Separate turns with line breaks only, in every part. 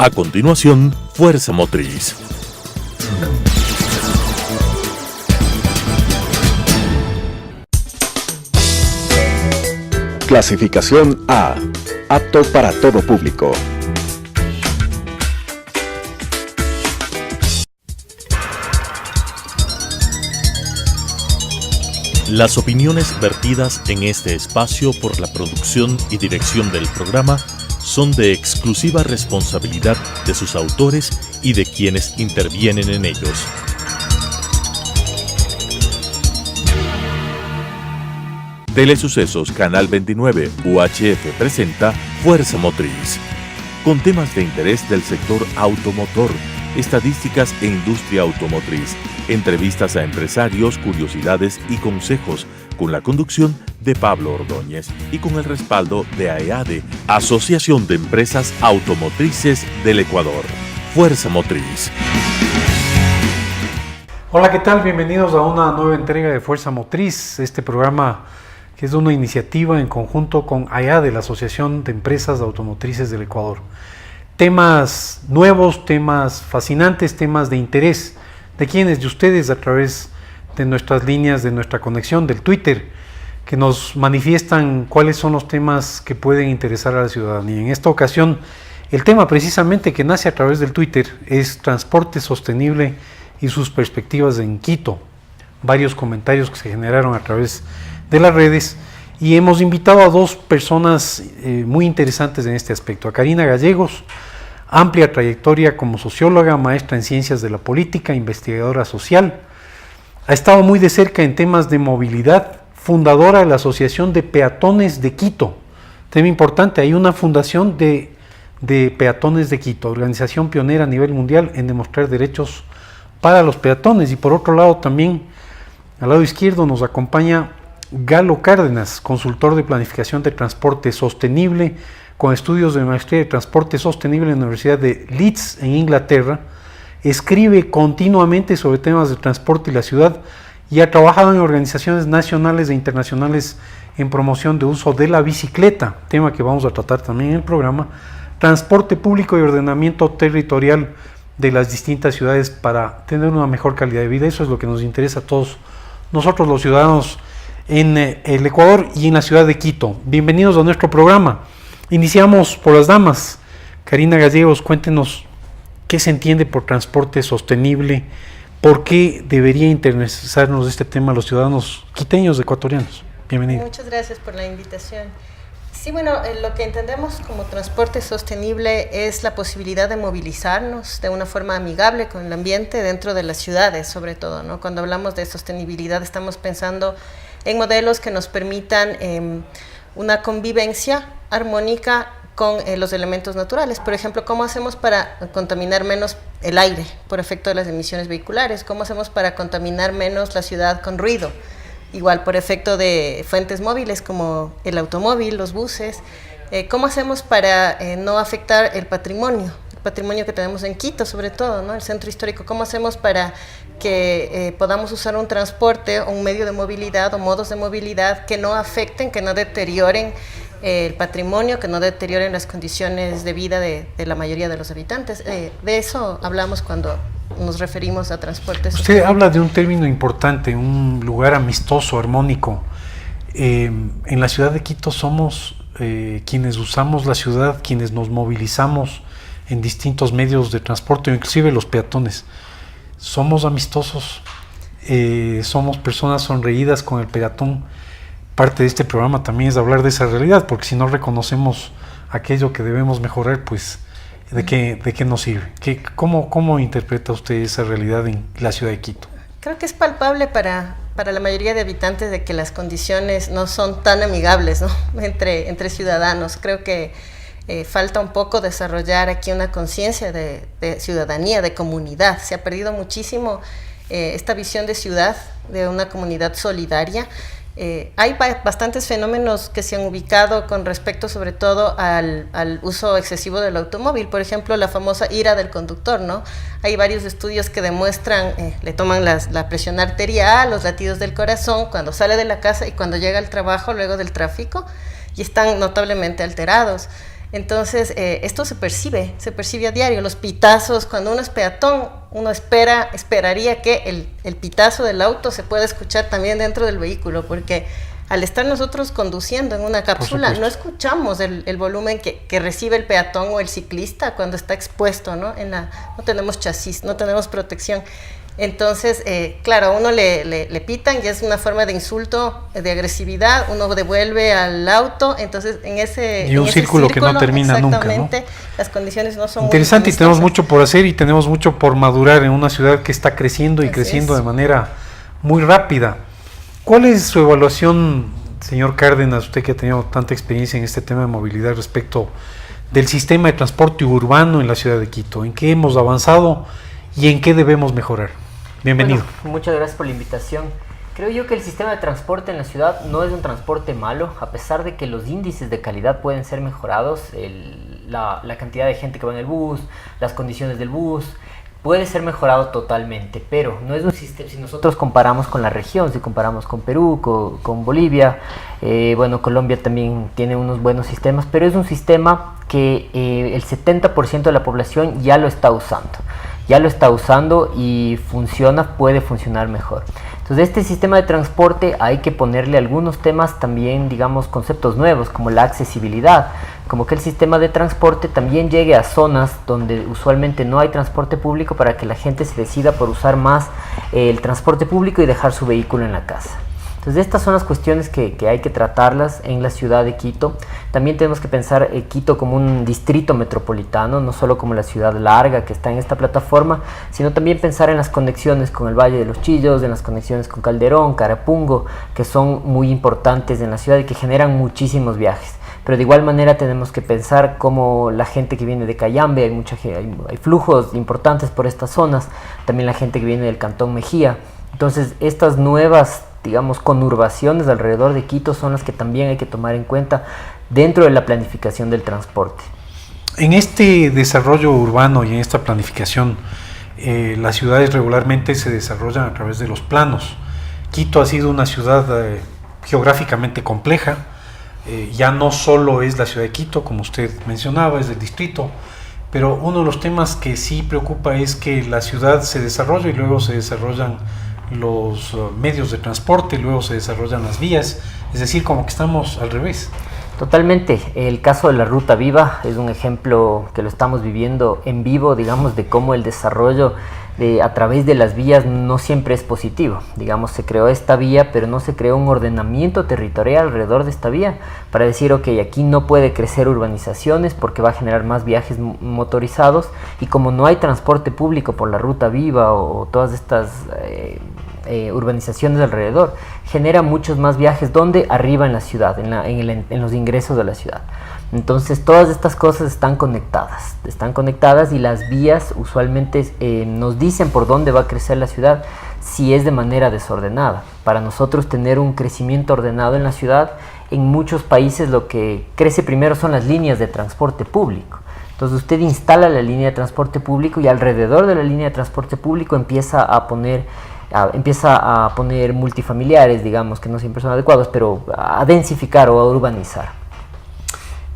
A continuación, Fuerza Motriz.
Clasificación A. Apto para todo público.
Las opiniones vertidas en este espacio por la producción y dirección del programa son de exclusiva responsabilidad de sus autores y de quienes intervienen en ellos. Telesucesos Canal 29 UHF presenta Fuerza Motriz, con temas de interés del sector automotor, estadísticas e industria automotriz, entrevistas a empresarios, curiosidades y consejos, con la conducción de Pablo Ordóñez y con el respaldo de AEADE, Asociación de Empresas Automotrices del Ecuador. Fuerza Motriz.
Hola, ¿qué tal? Bienvenidos a una nueva entrega de Fuerza Motriz, este programa que es una iniciativa en conjunto con AEADE, la Asociación de Empresas Automotrices del Ecuador. Temas nuevos, temas fascinantes, temas de interés de quienes de ustedes a través de nuestras líneas, de nuestra conexión, del Twitter, que nos manifiestan cuáles son los temas que pueden interesar a la ciudadanía. En esta ocasión, el tema precisamente que nace a través del Twitter es transporte sostenible y sus perspectivas en Quito. Varios comentarios que se generaron a través de las redes y hemos invitado a dos personas muy interesantes en este aspecto. A Karina Gallegos, amplia trayectoria como socióloga, maestra en ciencias de la política, investigadora social. Ha estado muy de cerca en temas de movilidad, fundadora de la Asociación de Peatones de Quito. Tema importante, hay una fundación de peatones de Quito, organización pionera a nivel mundial en demostrar derechos para los peatones. Y por otro lado también, al lado izquierdo nos acompaña Galo Cárdenas, consultor de planificación de transporte sostenible, con estudios de maestría de transporte sostenible en la Universidad de Leeds en Inglaterra. Escribe continuamente sobre temas de transporte y la ciudad y ha trabajado en organizaciones nacionales e internacionales en promoción de uso de la bicicleta, tema que vamos a tratar también en el programa, transporte público y ordenamiento territorial de las distintas ciudades para tener una mejor calidad de vida. Eso es lo que nos interesa a todos nosotros los ciudadanos en el Ecuador y en la ciudad de Quito. Bienvenidos a nuestro programa. Iniciamos por las damas. Karina Gallegos, cuéntenos qué se entiende por transporte sostenible, por qué debería interesarnos este tema a los ciudadanos quiteños, ecuatorianos. Bienvenido.
Muchas gracias por la invitación. Sí, bueno, lo que entendemos como transporte sostenible es la posibilidad de movilizarnos de una forma amigable con el ambiente dentro de las ciudades, sobre todo, ¿no? Cuando hablamos de sostenibilidad estamos pensando en modelos que nos permitan una convivencia armónica con los elementos naturales. Por ejemplo, ¿cómo hacemos para contaminar menos el aire por efecto de las emisiones vehiculares? ¿Cómo hacemos para contaminar menos la ciudad con ruido? Igual por efecto de fuentes móviles como el automóvil, los buses. ¿Cómo hacemos para no afectar el patrimonio que tenemos en Quito, sobre todo, ¿no? El centro histórico? ¿Cómo hacemos para que podamos usar un transporte o un medio de movilidad o modos de movilidad que no afecten, que no deterioren el patrimonio, que no deterioren las condiciones de vida de la mayoría de los habitantes? De eso hablamos cuando nos referimos a transporte sostenible.
Usted habla de un término importante, un lugar amistoso, armónico. En la ciudad de Quito somos quienes usamos la ciudad, quienes nos movilizamos en distintos medios de transporte, inclusive los peatones. Somos amistosos, somos personas sonreídas con el peatón. Parte de este programa también es hablar de esa realidad, porque si no reconocemos aquello que debemos mejorar, pues ¿de qué nos sirve? ¿Cómo interpreta usted esa realidad en la ciudad de Quito?
Creo que es palpable para la mayoría de habitantes de que las condiciones no son tan amigables, ¿no? entre ciudadanos. Creo que falta un poco desarrollar aquí una conciencia de ciudadanía, de comunidad. Se ha perdido muchísimo esta visión de ciudad, de una comunidad solidaria. Hay bastantes fenómenos que se han ubicado con respecto sobre todo al uso excesivo del automóvil. Por ejemplo, la famosa ira del conductor, ¿no? Hay varios estudios que demuestran, le toman la presión arterial, los latidos del corazón, cuando sale de la casa y cuando llega al trabajo luego del tráfico, y están notablemente alterados. Entonces, esto se percibe a diario. Los pitazos, cuando uno es peatón, uno esperaría que el pitazo del auto se pueda escuchar también dentro del vehículo, porque al estar nosotros conduciendo en una cápsula, no escuchamos el volumen que recibe el peatón o el ciclista cuando está expuesto, ¿no? No tenemos chasis, no tenemos protección. Entonces, claro, a uno le pitan y es una forma de insulto, de agresividad, uno devuelve al auto, entonces en ese
círculo que no termina nunca, ¿no?
Las condiciones no son
interesante, y tenemos mucho por hacer y tenemos mucho por madurar en una ciudad que está creciendo y creciendo de manera muy rápida. ¿Cuál es su evaluación, señor Cárdenas, usted que ha tenido tanta experiencia en este tema de movilidad, respecto del sistema de transporte urbano en la ciudad de Quito? ¿En qué hemos avanzado y en qué debemos mejorar? Bienvenido.
Bueno, muchas gracias por la invitación. Creo yo que el sistema de transporte en la ciudad no es un transporte malo, a pesar de que los índices de calidad pueden ser mejorados, la cantidad de gente que va en el bus, las condiciones del bus, puede ser mejorado totalmente, pero no es un sistema. Si nosotros comparamos con la región, si comparamos con Perú, con Bolivia, bueno, Colombia también tiene unos buenos sistemas, pero es un sistema que el 70% de la población ya lo está usando y puede funcionar mejor. Entonces, este sistema de transporte hay que ponerle algunos temas también, digamos, conceptos nuevos, como la accesibilidad, como que el sistema de transporte también llegue a zonas donde usualmente no hay transporte público, para que la gente se decida por usar más el transporte público y dejar su vehículo en la casa. Entonces, estas son las cuestiones que hay que tratarlas en la ciudad de Quito. También tenemos que pensar Quito como un distrito metropolitano, no solo como la ciudad larga que está en esta plataforma, sino también pensar en las conexiones con el Valle de los Chillos, en las conexiones con Calderón, Carapungo, que son muy importantes en la ciudad y que generan muchísimos viajes. Pero de igual manera tenemos que pensar cómo la gente que viene de Cayambe, hay flujos importantes por estas zonas, también la gente que viene del Cantón Mejía. Entonces, estas nuevas, digamos, conurbaciones alrededor de Quito son las que también hay que tomar en cuenta dentro de la planificación del transporte.
En este desarrollo urbano y en esta planificación, las ciudades regularmente se desarrollan a través de los planos. Quito ha sido una ciudad geográficamente compleja, ya no solo es la ciudad de Quito, como usted mencionaba, es el distrito, pero uno de los temas que sí preocupa es que la ciudad se desarrolla y luego se desarrollan los medios de transporte, luego se desarrollan las vías, es decir, como que estamos al revés.
Totalmente. El caso de la Ruta Viva es un ejemplo que lo estamos viviendo en vivo, digamos, de cómo el desarrollo a través de las vías no siempre es positivo. Digamos, se creó esta vía, pero no se creó un ordenamiento territorial alrededor de esta vía para decir, ok, aquí no puede crecer urbanizaciones porque va a generar más viajes motorizados, y como no hay transporte público por la Ruta Viva o todas estas urbanizaciones alrededor, genera muchos más viajes donde arriba en la ciudad, en los ingresos de la ciudad. Entonces, todas estas cosas están conectadas y las vías usualmente nos dicen por dónde va a crecer la ciudad si es de manera desordenada. Para nosotros tener un crecimiento ordenado en la ciudad, en muchos países lo que crece primero son las líneas de transporte público. Entonces, usted instala la línea de transporte público y alrededor de la línea de transporte público empieza a poner multifamiliares, digamos, que no siempre son adecuados, pero a densificar o a urbanizar.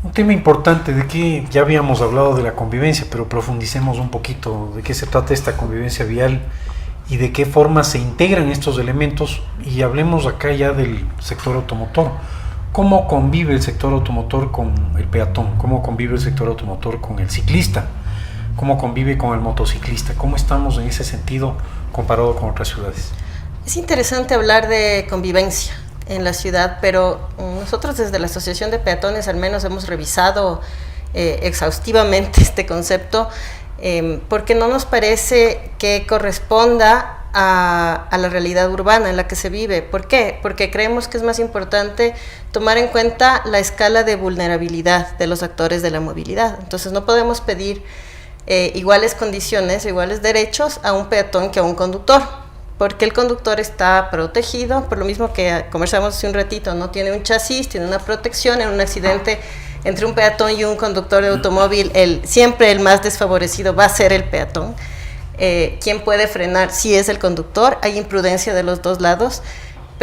Un tema importante de que ya habíamos hablado de la convivencia, pero profundicemos un poquito de qué se trata esta convivencia vial y de qué forma se integran estos elementos, y hablemos acá ya del sector automotor. ¿Cómo convive el sector automotor con el peatón? ¿Cómo convive el sector automotor con el ciclista? ¿Cómo convive con el motociclista? ¿Cómo estamos en ese sentido comparado con otras ciudades?
Es interesante hablar de convivencia en la ciudad, pero nosotros desde la Asociación de Peatones al menos hemos revisado exhaustivamente este concepto, porque no nos parece que corresponda a la realidad urbana en la que se vive. ¿Por qué? Porque creemos que es más importante tomar en cuenta la escala de vulnerabilidad de los actores de la movilidad. Entonces no podemos pedir iguales condiciones, iguales derechos a un peatón que a un conductor, porque el conductor está protegido, por lo mismo que conversamos hace un ratito, no tiene un chasis, tiene una protección. En un accidente entre un peatón y un conductor de automóvil, siempre el más desfavorecido va a ser el peatón. ¿Quién puede frenar? Sí, es el conductor. Hay imprudencia de los dos lados,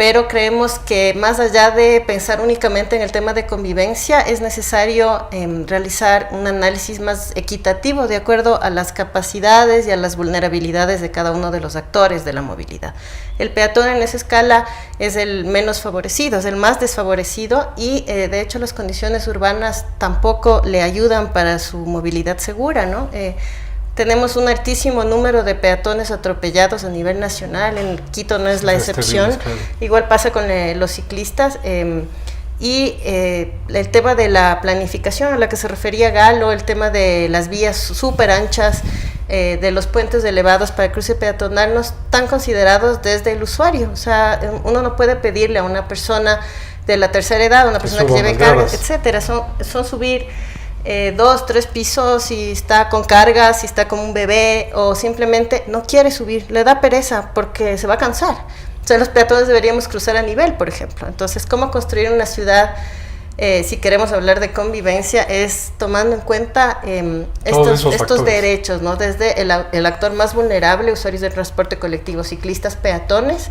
pero creemos que más allá de pensar únicamente en el tema de convivencia, es necesario realizar un análisis más equitativo de acuerdo a las capacidades y a las vulnerabilidades de cada uno de los actores de la movilidad. El peatón en esa escala es el menos favorecido, es el más desfavorecido y de hecho las condiciones urbanas tampoco le ayudan para su movilidad segura, ¿no? Tenemos un altísimo número de peatones atropellados a nivel nacional, en Quito no es la excepción, claro. Igual pasa con los ciclistas, y el tema de la planificación a la que se refería Galo, el tema de las vías súper anchas, de los puentes elevados para el cruce peatonal no están considerados desde el usuario, o sea, uno no puede pedirle a una persona de la tercera edad, una persona que lleve cargas, etcétera, son subir 2, 3 pisos, si está con cargas, si está como un bebé o simplemente no quiere subir, le da pereza porque se va a cansar. O sea, los peatones deberíamos cruzar a nivel, por ejemplo. Entonces, ¿cómo construir una ciudad? Si queremos hablar de convivencia, es tomando en cuenta estos derechos, ¿no? Desde el actor más vulnerable, usuarios del transporte colectivo, ciclistas, peatones,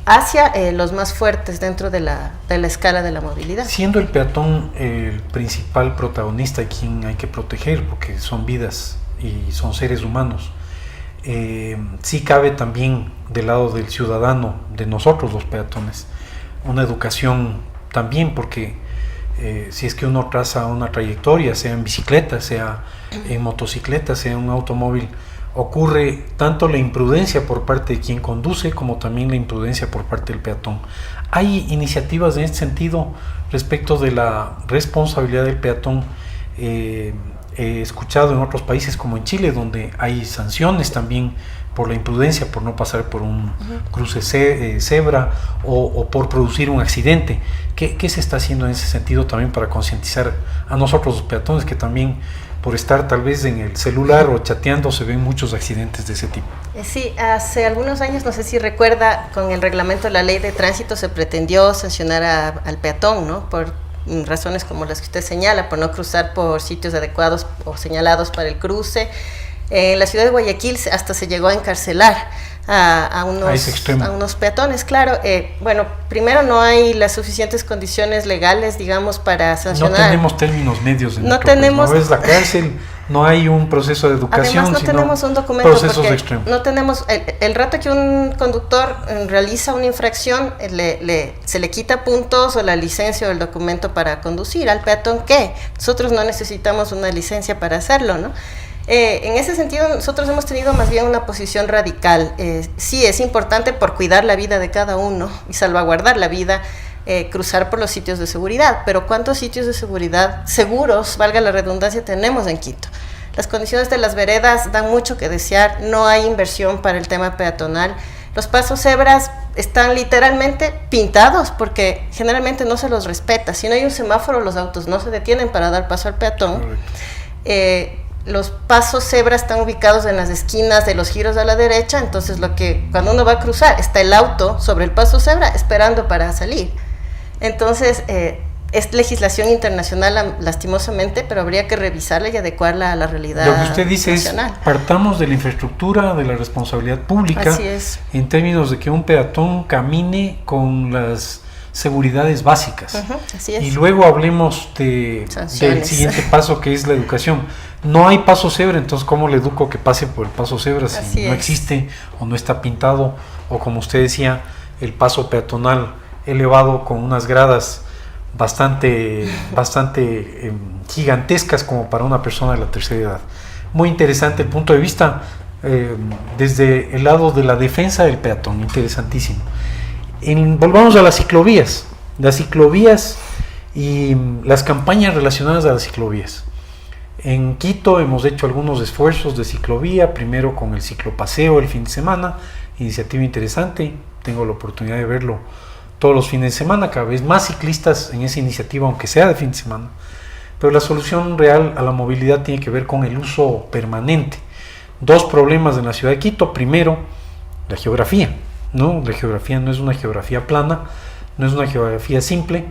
hacia los más fuertes dentro de la escala de la movilidad.
Siendo el peatón el principal protagonista y quien hay que proteger, porque son vidas y son seres humanos, sí cabe también del lado del ciudadano, de nosotros los peatones, una educación también, porque si es que uno traza una trayectoria, sea en bicicleta, sea en motocicleta, sea en un automóvil, ocurre tanto la imprudencia por parte de quien conduce como también la imprudencia por parte del peatón. Hay iniciativas en este sentido respecto de la responsabilidad del peatón. He escuchado en otros países como en Chile, donde hay sanciones también por la imprudencia, por no pasar por un cruce cebra o por producir un accidente. ¿Qué se está haciendo en ese sentido también para concientizar a nosotros los peatones, que también por estar tal vez en el celular o chateando se ven muchos accidentes de ese tipo?
Sí, hace algunos años, no sé si recuerda, con el reglamento de la ley de tránsito se pretendió sancionar al peatón, ¿no? Por razones como las que usted señala, por no cruzar por sitios adecuados o señalados para el cruce. En la ciudad de Guayaquil hasta se llegó a encarcelar a unos peatones, claro. Bueno, primero no hay las suficientes condiciones legales, digamos, para sancionar.
No tenemos términos medios.
No tenemos.
No es la cárcel, no hay un proceso de educación.
Además, no tenemos un documento
procesos extremos.
No tenemos el rato que un conductor realiza una infracción, se le quita puntos o la licencia o el documento para conducir. Al peatón, ¿qué? Nosotros no necesitamos una licencia para hacerlo, ¿no? En ese sentido, nosotros hemos tenido más bien una posición radical. Sí, es importante por cuidar la vida de cada uno y salvaguardar la vida, cruzar por los sitios de seguridad, pero ¿cuántos sitios de seguridad seguros, valga la redundancia, tenemos en Quito? Las condiciones de las veredas dan mucho que desear, no hay inversión para el tema peatonal. Los pasos cebras están literalmente pintados porque generalmente no se los respeta. Si no hay un semáforo, los autos no se detienen para dar paso al peatón. Los pasos cebra están ubicados en las esquinas de los giros a la derecha, entonces cuando uno va a cruzar está el auto sobre el paso cebra esperando para salir. Entonces es legislación internacional lastimosamente, pero habría que revisarla y adecuarla a la realidad nacional.
Lo que usted dice nacional. Es, partamos de la infraestructura, de la responsabilidad pública,
así es,
en términos de que un peatón camine con las seguridades básicas.
Así es.
Y luego hablemos del siguiente paso, que es la educación. No hay paso cebra, entonces ¿cómo le educo que pase por el paso cebra si
así
no existe o no está pintado? O como usted decía, el paso peatonal elevado con unas gradas bastante gigantescas como para una persona de la tercera edad. Muy interesante el punto de vista desde el lado de la defensa del peatón, interesantísimo. Volvamos a las ciclovías y las campañas relacionadas a las ciclovías. En Quito hemos hecho algunos esfuerzos de ciclovía, primero con el ciclopaseo el fin de semana, iniciativa interesante, tengo la oportunidad de verlo todos los fines de semana, cada vez más ciclistas en esa iniciativa, aunque sea de fin de semana. Pero la solución real a la movilidad tiene que ver con el uso permanente. Dos problemas en la ciudad de Quito. Primero, la geografía, ¿no? La geografía no es una geografía plana, no es una geografía simple,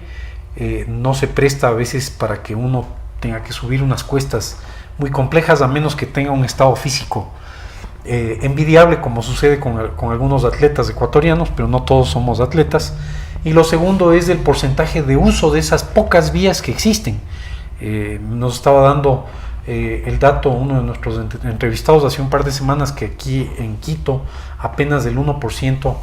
no se presta a veces para que uno tenga que subir unas cuestas muy complejas, a menos que tenga un estado físico envidiable, como sucede con algunos atletas ecuatorianos, pero no todos somos atletas. Y lo segundo es el porcentaje de uso de esas pocas vías que existen. Nos estaba dando el dato uno de nuestros entrevistados hace un par de semanas que aquí en Quito apenas del 1%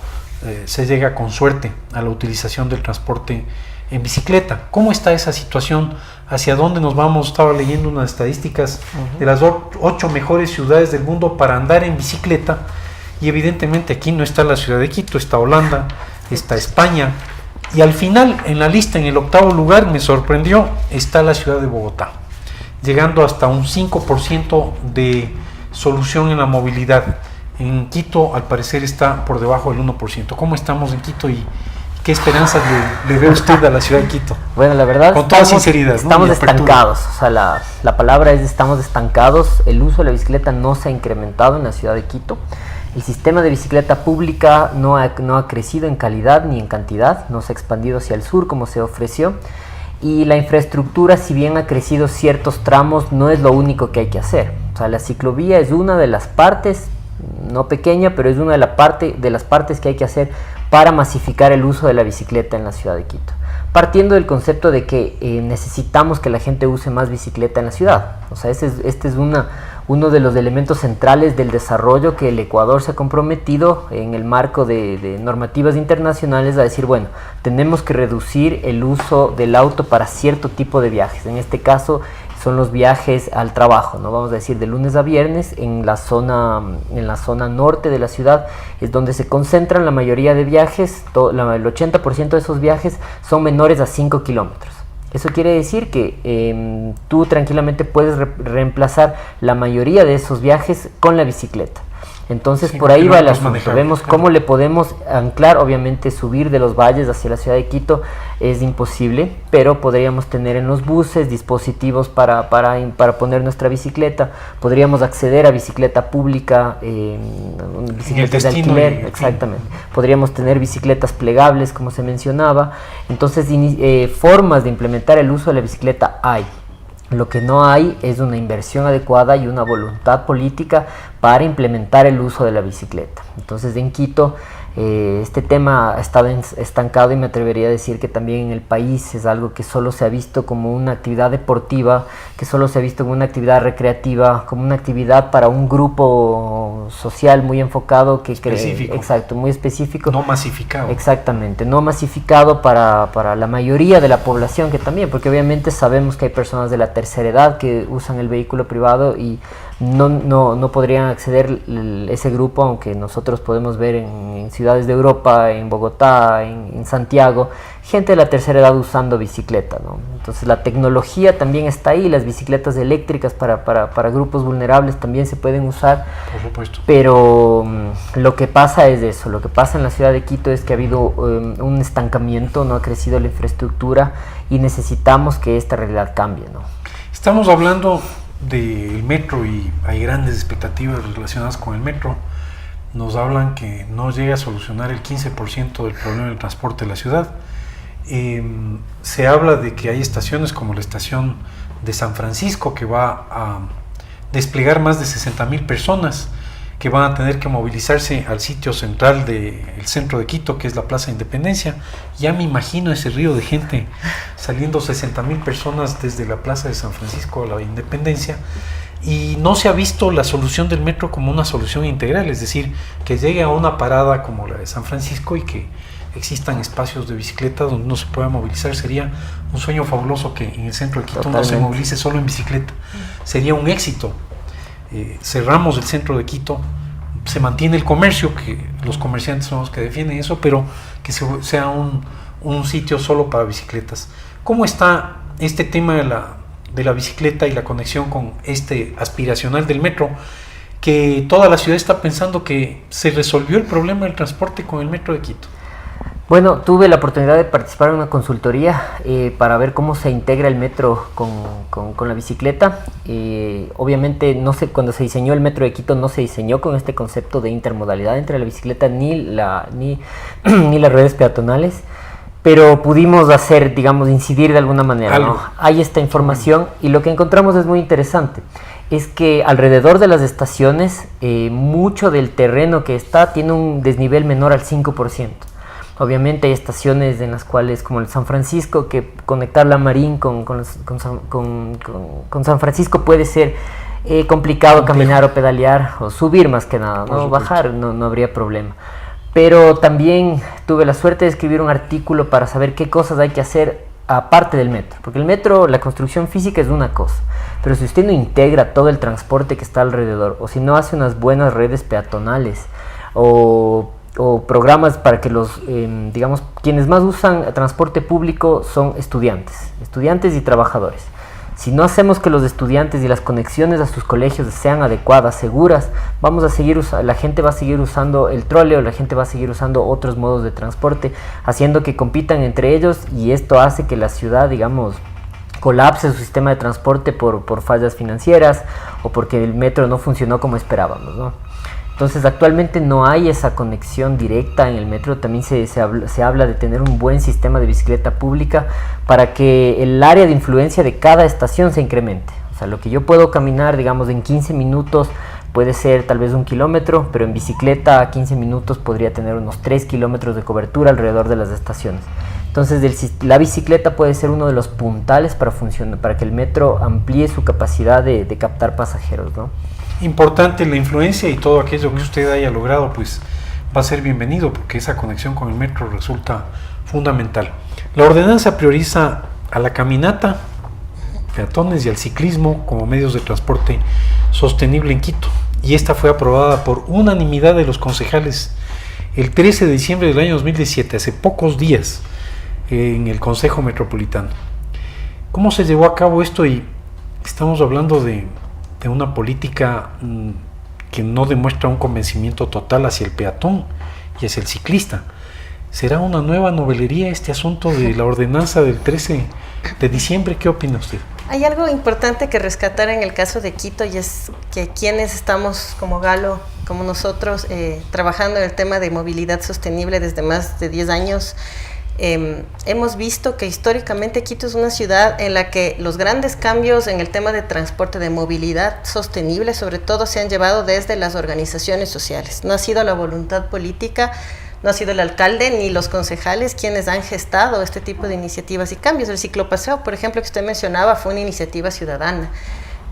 se llega con suerte a la utilización del transporte en bicicleta. ¿Cómo está esa situación? ¿Hacia dónde nos vamos? Estaba leyendo unas estadísticas de las 8 mejores ciudades del mundo para andar en bicicleta, y evidentemente aquí no está la ciudad de Quito, está Holanda, está España, y al final en la lista, en el 8º lugar, me sorprendió, está la ciudad de Bogotá, llegando hasta un 5% de solución en la movilidad. En Quito al parecer está por debajo del 1%. ¿Cómo estamos en Quito y qué esperanzas le ve usted a la ciudad de Quito?
Bueno, la verdad,
con toda sinceridad,
estamos estancados. O sea, la palabra es estamos estancados. El uso de la bicicleta no se ha incrementado en la ciudad de Quito. El sistema de bicicleta pública no ha crecido en calidad ni en cantidad, no se ha expandido hacia el sur como se ofreció. Y la infraestructura, si bien ha crecido ciertos tramos, no es lo único que hay que hacer. O sea, la ciclovía es una de las partes, no pequeña, pero es una de las partes que hay que hacer para masificar el uso de la bicicleta en la ciudad de Quito. Partiendo del concepto de que necesitamos que la gente use más bicicleta en la ciudad. O sea, este es uno de los elementos centrales del desarrollo que el Ecuador se ha comprometido en el marco de normativas internacionales a decir, bueno, tenemos que reducir el uso del auto para cierto tipo de viajes. En este caso son los viajes al trabajo, ¿no? Vamos a decir de lunes a viernes en la zona norte de la ciudad es donde se concentran la mayoría de viajes. El 80% de esos viajes son menores a 5 kilómetros. Eso quiere decir que tú tranquilamente puedes reemplazar la mayoría de esos viajes con la bicicleta. Entonces por ahí va el asunto. Vemos cómo le podemos anclar. Obviamente subir de los valles hacia la ciudad de Quito es imposible, pero podríamos tener en los buses dispositivos para poner nuestra bicicleta. Podríamos acceder a bicicleta pública, bicicletas de alquiler, exactamente. Podríamos tener bicicletas plegables, como se mencionaba. Entonces formas de implementar el uso de la bicicleta hay. Lo que no hay es una inversión adecuada y una voluntad política para implementar el uso de la bicicleta. Entonces en Quito este tema ha estado estancado, y me atrevería a decir que también en el país es algo que solo se ha visto como una actividad deportiva, que solo se ha visto como una actividad recreativa, como una actividad para un grupo social muy enfocado,
específico.
Exacto, muy específico.
No masificado.
Exactamente, no masificado para la mayoría de la población, que también, porque obviamente sabemos que hay personas de la tercera edad que usan el vehículo privado y no podrían acceder ese grupo, aunque nosotros podemos ver en ciudades de Europa, en Bogotá, en Santiago, gente de la tercera edad usando bicicleta, ¿no? Entonces la tecnología también está ahí, las bicicletas eléctricas para grupos vulnerables también se pueden usar.
Por supuesto.
Pero lo que pasa es eso, lo que pasa en la ciudad de Quito es que ha habido un estancamiento, no ha crecido la infraestructura y necesitamos que esta realidad cambie, ¿no?
Estamos hablando del metro y hay grandes expectativas relacionadas con el metro. Nos hablan que no llega a solucionar el 15% del problema del transporte de la ciudad. Se habla de que hay estaciones como la estación de San Francisco que va a desplegar más de 60,000 personas que van a tener que movilizarse al sitio central del centro de Quito, que es la Plaza Independencia. Ya me imagino ese río de gente saliendo, 60,000 personas desde la Plaza de San Francisco a la Independencia, y no se ha visto la solución del metro como una solución integral, es decir, que llegue a una parada como la de San Francisco y que existan espacios de bicicleta donde uno se pueda movilizar. Sería un sueño fabuloso que en el centro de Quito
Totalmente.
uno se movilice solo en bicicleta. Sería un éxito. Cerramos el centro de Quito, se mantiene el comercio, que los comerciantes son los que defienden eso, pero que sea un sitio solo para bicicletas. ¿Cómo está este tema de la bicicleta y la conexión con este aspiracional del metro, que toda la ciudad está pensando que se resolvió el problema del transporte con el metro de Quito?
Bueno, tuve la oportunidad de participar en una consultoría para ver cómo se integra el metro con la bicicleta. Obviamente, cuando se diseñó el metro de Quito no se diseñó con este concepto de intermodalidad entre la bicicleta ni las redes peatonales, pero pudimos incidir de alguna manera, ¿no? Hay esta información y lo que encontramos es muy interesante. es que alrededor de las estaciones mucho del terreno que está tiene un desnivel menor al 5%. Obviamente hay estaciones en las cuales, como el San Francisco, que conectar la Marín con San Francisco puede ser complicado caminar o pedalear o subir más que nada, ¿no? Bajar no habría problema. Pero también tuve la suerte de escribir un artículo para saber qué cosas hay que hacer aparte del metro, porque el metro, la construcción física es una cosa, pero si usted no integra todo el transporte que está alrededor, o si no hace unas buenas redes peatonales, o programas para que digamos, quienes más usan transporte público son estudiantes y trabajadores. Si no hacemos que los estudiantes y las conexiones a sus colegios sean adecuadas, seguras, la gente va a seguir usando el troleo, la gente va a seguir usando otros modos de transporte, haciendo que compitan entre ellos, y esto hace que la ciudad, digamos, colapse su sistema de transporte por fallas financieras o porque el metro no funcionó como esperábamos, ¿no? Entonces actualmente no hay esa conexión directa en el metro. También se habla de tener un buen sistema de bicicleta pública para que el área de influencia de cada estación se incremente. O sea, lo que yo puedo caminar, digamos, en 15 minutos puede ser tal vez 1 kilómetro, pero en bicicleta a 15 minutos podría tener unos 3 kilómetros de cobertura alrededor de las estaciones. Entonces la bicicleta puede ser uno de los puntales para que el metro amplíe su capacidad de captar pasajeros, ¿no?
Importante la influencia, y todo aquello que usted haya logrado pues va a ser bienvenido, porque esa conexión con el metro resulta fundamental. La ordenanza prioriza a la caminata, peatones y al ciclismo como medios de transporte sostenible en Quito, y esta fue aprobada por unanimidad de los concejales el 13 de diciembre del año 2017, hace pocos días, en el Consejo Metropolitano. ¿Cómo se llevó a cabo esto? Y estamos hablando de una política que no demuestra un convencimiento total hacia el peatón y hacia el ciclista. ¿Será una nueva novelería este asunto de la ordenanza del 13 de diciembre? ¿Qué opina usted?
Hay algo importante que rescatar en el caso de Quito, y es que quienes estamos como Galo, como nosotros, trabajando en el tema de movilidad sostenible desde más de 10 años, hemos visto que históricamente Quito es una ciudad en la que los grandes cambios en el tema de transporte, de movilidad sostenible, sobre todo se han llevado desde las organizaciones sociales. No ha sido la voluntad política, no ha sido el alcalde ni los concejales quienes han gestado este tipo de iniciativas y cambios. El ciclopaseo, por ejemplo, que usted mencionaba, fue una iniciativa ciudadana.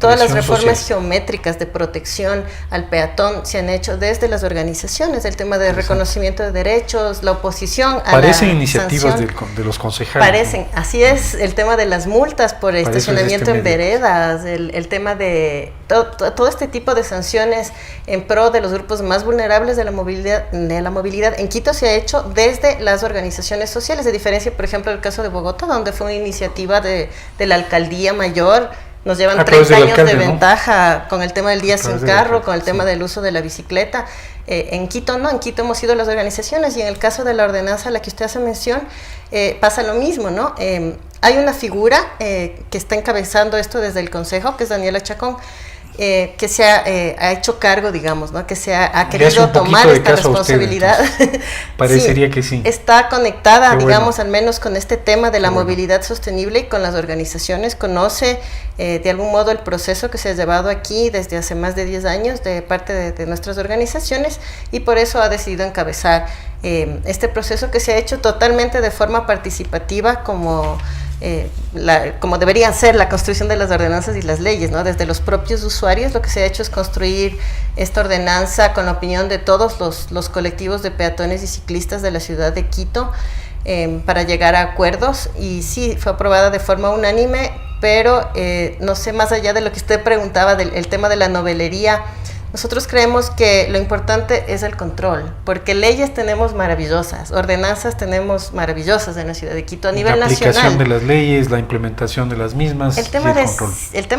Todas las reformas geométricas de protección al peatón se han hecho desde las organizaciones, el tema de reconocimiento de derechos, la oposición a
parecen
la
iniciativas
sanción.
de los concejales.
Parecen, ¿no? Así es, el tema de las multas por estacionamiento en veredas, el tema de todo este tipo de sanciones en pro de los grupos más vulnerables de la movilidad. En Quito se ha hecho desde las organizaciones sociales, de diferencia, por ejemplo, del caso de Bogotá, donde fue una iniciativa de la alcaldía mayor. Nos llevan 30 años de ventaja, ¿no? Con el tema del día sin carro, con el tema del uso de la bicicleta. En Quito no, en Quito hemos sido las organizaciones, y en el caso de la ordenanza a la que usted hace mención, pasa lo mismo, ¿no? Hay una figura que está encabezando esto desde el Consejo, que es Daniela Chacón, que se ha hecho cargo, digamos, ¿no? Que se ha querido tomar esta responsabilidad.
Usted, parecería sí, que sí.
Está conectada, digamos, al menos con este tema de la movilidad sostenible y con las organizaciones. Conoce de algún modo el proceso que se ha llevado aquí desde hace más de 10 años de parte de nuestras organizaciones, y por eso ha decidido encabezar este proceso que se ha hecho totalmente de forma participativa, como deberían ser la construcción de las ordenanzas y las leyes, ¿no? Desde los propios usuarios lo que se ha hecho es construir esta ordenanza con la opinión de todos los colectivos de peatones y ciclistas de la ciudad de Quito, para llegar a acuerdos, y sí, fue aprobada de forma unánime, pero no sé, más allá de lo que usted preguntaba del tema de la novelería, nosotros creemos que lo importante es el control, porque leyes tenemos maravillosas, ordenanzas tenemos maravillosas en la ciudad de Quito a nivel nacional. La aplicación
de las leyes, la implementación de las mismas,
el tema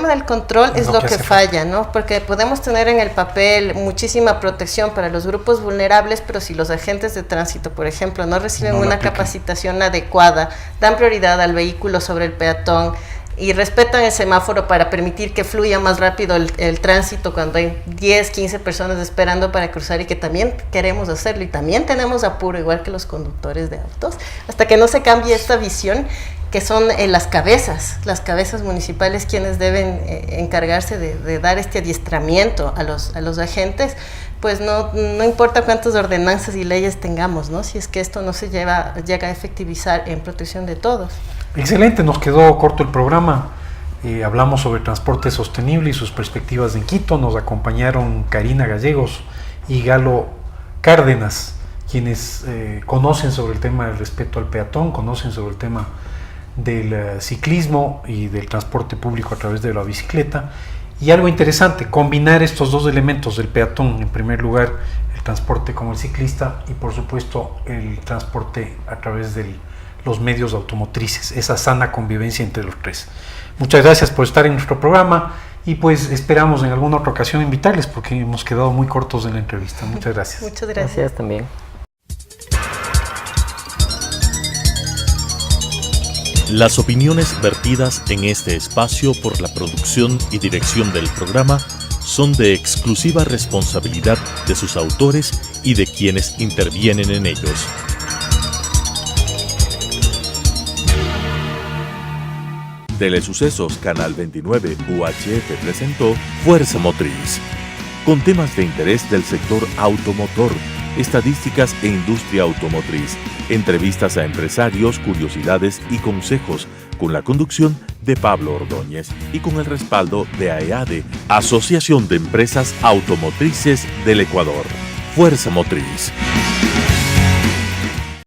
del control es lo que falla, ¿no? Porque podemos tener en el papel muchísima protección para los grupos vulnerables, pero si los agentes de tránsito, por ejemplo, no reciben una capacitación adecuada, dan prioridad al vehículo sobre el peatón, y respetan el semáforo para permitir que fluya más rápido el tránsito cuando hay 10, 15 personas esperando para cruzar y que también queremos hacerlo y también tenemos apuro igual que los conductores de autos, hasta que no se cambie esta visión que son las cabezas municipales quienes deben encargarse de dar este adiestramiento a los agentes, pues no importa cuántas ordenanzas y leyes tengamos, ¿no? Si es que esto no se llega a efectivizar en protección de todos.
Excelente, nos quedó corto el programa. Hablamos sobre transporte sostenible y sus perspectivas en Quito. Nos acompañaron Karina Gallegos y Galo Cárdenas, quienes conocen sobre el tema del respeto al peatón, conocen sobre el tema del ciclismo y del transporte público a través de la bicicleta. Y algo interesante, combinar estos dos elementos del peatón, en primer lugar el transporte como el ciclista y por supuesto el transporte a través de los medios automotrices, esa sana convivencia entre los tres. Muchas gracias por estar en nuestro programa y pues esperamos en alguna otra ocasión invitarles porque hemos quedado muy cortos en la entrevista. Muchas gracias.
Muchas gracias.
Gracias también.
Las opiniones vertidas en este espacio por la producción y dirección del programa son de exclusiva responsabilidad de sus autores y de quienes intervienen en ellos. Telesucesos Canal 29 UHF presentó Fuerza Motriz, con temas de interés del sector automotor, estadísticas e industria automotriz, entrevistas a empresarios, curiosidades y consejos, con la conducción de Pablo Ordóñez y con el respaldo de AEADE, Asociación de Empresas Automotrices del Ecuador. Fuerza Motriz.